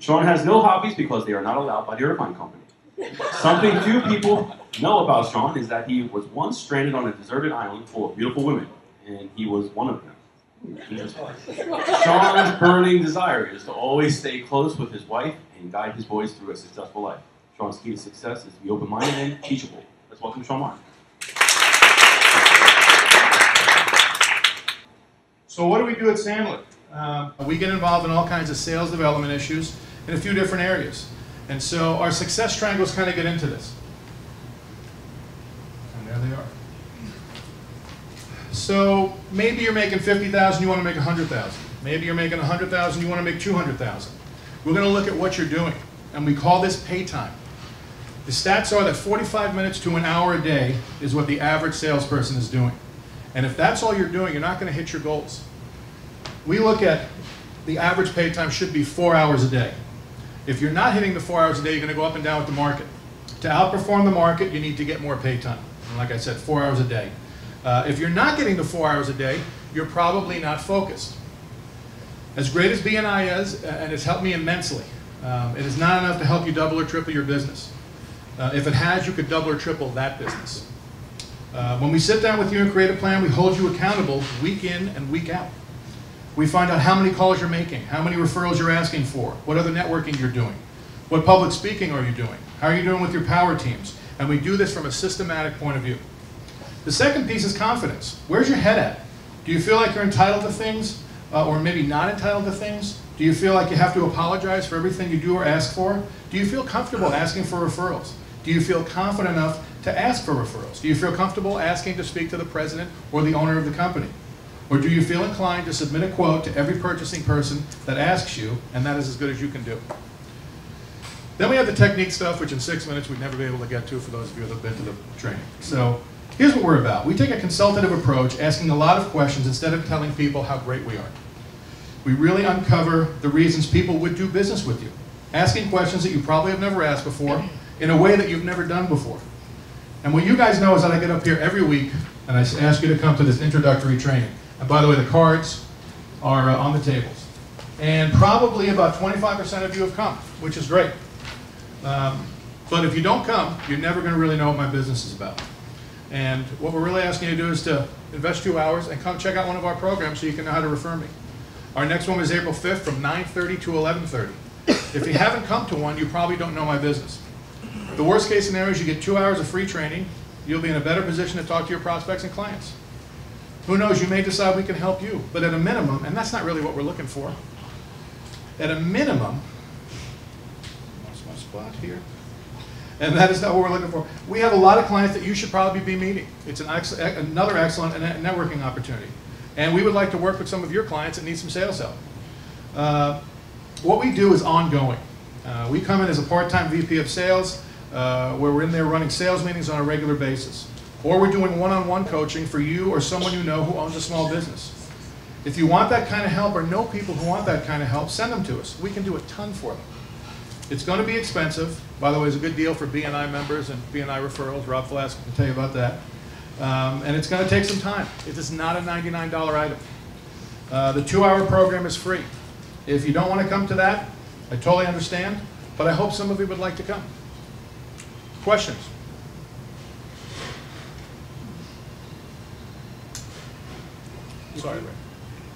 Sean has no hobbies because they are not allowed by the airline company. Something few people know about Sean is that he was once stranded on a deserted island full of beautiful women, and he was one of them. Sean's burning desire is to always stay close with his wife and guide his boys through a successful life. Sean's key to success is to be open-minded and teachable. Let's welcome Sean Martin. So what do we do at Sandler? We get involved in all kinds of sales development issues in a few different areas. And so our success triangles kind of get into this. And there they are. So maybe you're making 50,000, you want to make 100,000. Maybe you're making 100,000, you want to make 200,000. We're going to look at what you're doing, and we call this pay time. The stats are that 45 minutes to an hour a day is what the average salesperson is doing. And if that's all you're doing, you're not going to hit your goals. We look at the average pay time should be 4 hours a day. If you're not hitting the 4 hours a day, you're going to go up and down with the market. To outperform the market, you need to get more pay time. And like I said, 4 hours a day. If you're not getting the 4 hours a day, you're probably not focused. As great as BNI is, and it's helped me immensely, it is not enough to help you double or triple your business. If it has, you could double or triple that business. When we sit down with you and create a plan, we hold you accountable week in and week out. We find out how many calls you're making, how many referrals you're asking for, what other networking you're doing, what public speaking are you doing, how are you doing with your power teams, and we do this from a systematic point of view. The second piece is confidence. Where's your head at? Do you feel like you're entitled to things, or maybe not entitled to things? Do you feel like you have to apologize for everything you do or ask for? Do you feel comfortable asking for referrals? Do you feel confident enough to ask for referrals? Do you feel comfortable asking to speak to the president or the owner of the company? Or do you feel inclined to submit a quote to every purchasing person that asks you, and that is as good as you can do? Then we have the technique stuff, which in 6 minutes we'd never be able to get to for those of you that have been to the training. So here's what we're about. We take a consultative approach, asking a lot of questions instead of telling people how great we are. We really uncover the reasons people would do business with you, asking questions that you probably have never asked before in a way that you've never done before. And what you guys know is that I get up here every week and I ask you to come to this introductory training. And by the way, the cards are on the tables. And probably about 25% of you have come, which is great. But if you don't come, you're never going to really know what my business is about. And what we're really asking you to do is to invest 2 hours and come check out one of our programs so you can know how to refer me. Our next one is April 5th from 9:30 to 11:30. If you haven't come to one, you probably don't know my business. The worst case scenario is you get 2 hours of free training. You'll be in a better position to talk to your prospects and clients. Who knows, you may decide we can help you. But at a minimum, and that's not really what we're looking for, at a minimum, lost my spot here, and that is not what we're looking for. We have a lot of clients that you should probably be meeting. It's another excellent networking opportunity. And we would like to work with some of your clients that need some sales help. What we do is ongoing. We come in as a part-time VP of sales, where we're in there running sales meetings on a regular basis. Or we're doing one-on-one coaching for you or someone you know who owns a small business. If you want that kind of help or know people who want that kind of help, send them to us. We can do a ton for them. It's going to be expensive. By the way, it's a good deal for BNI members and BNI referrals. Rob Flask can tell you about that. And it's going to take some time. It is not a $99 item. The 2-hour program is free. If you don't want to come to that, I totally understand, but I hope some of you would like to come. Questions? Sorry, Ray.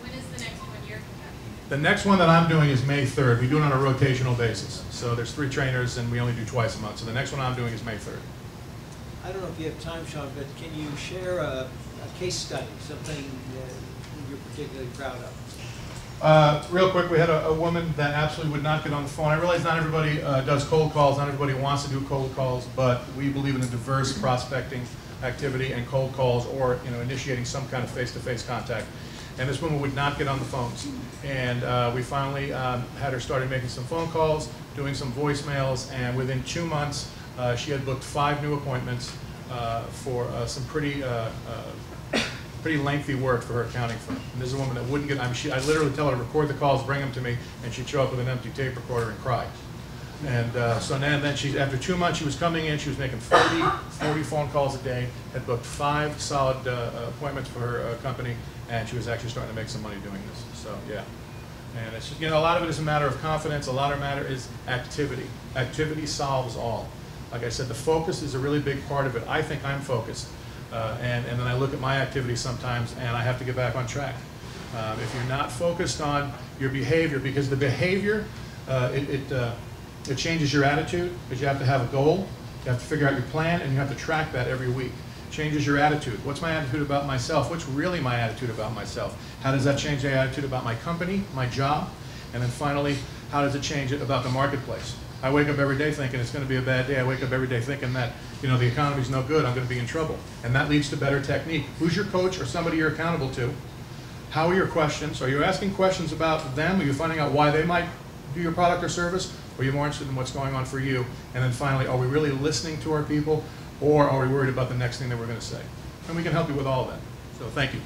When is the next one you're conducting? The next one that I'm doing is May 3rd. We do it on a rotational basis. So there's 3 trainers and we only do twice a month. So the next one I'm doing is May 3rd. I don't know if you have time, Sean, but can you share a case study, something you're particularly proud of? Real quick, we had a woman that absolutely would not get on the phone. I realize not everybody does cold calls, not everybody wants to do cold calls, but we believe in a diverse prospecting activity and cold calls, or initiating some kind of face-to-face contact. And this woman would not get on the phones. And we finally had her started making some phone calls, doing some voicemails, and within 2 months, she had booked 5 new appointments for some pretty lengthy work for her accounting firm. And this is a woman that wouldn't get, I literally tell her to record the calls, bring them to me, and she'd show up with an empty tape recorder and cry. And so then after 2 months, she was coming in, she was making 40 phone calls a day, had booked 5 solid appointments for her company, and she was actually starting to make some money doing this. So, yeah. And it's just, you know, a lot of it is a matter of confidence. A lot of matter is activity. Activity solves all. Like I said, the focus is a really big part of it. I think I'm focused. And then I look at my activity sometimes and I have to get back on track. If you're not focused on your behavior, because the behavior, it changes your attitude, because you have to have a goal, you have to figure out your plan, and you have to track that every week. Changes your attitude. What's my attitude about myself? What's really my attitude about myself? How does that change the attitude about my company, my job? And then finally, how does it change it about the marketplace? I wake up every day thinking it's going to be a bad day. I wake up every day thinking that, you know, the economy's no good, I'm going to be in trouble. And that leads to better technique. Who's your coach or somebody you're accountable to? How are your questions? Are you asking questions about them? Are you finding out why they might do your product or service? Or are you more interested in what's going on for you? And then finally, are we really listening to our people? Or are we worried about the next thing that we're going to say? And we can help you with all of that. So thank you.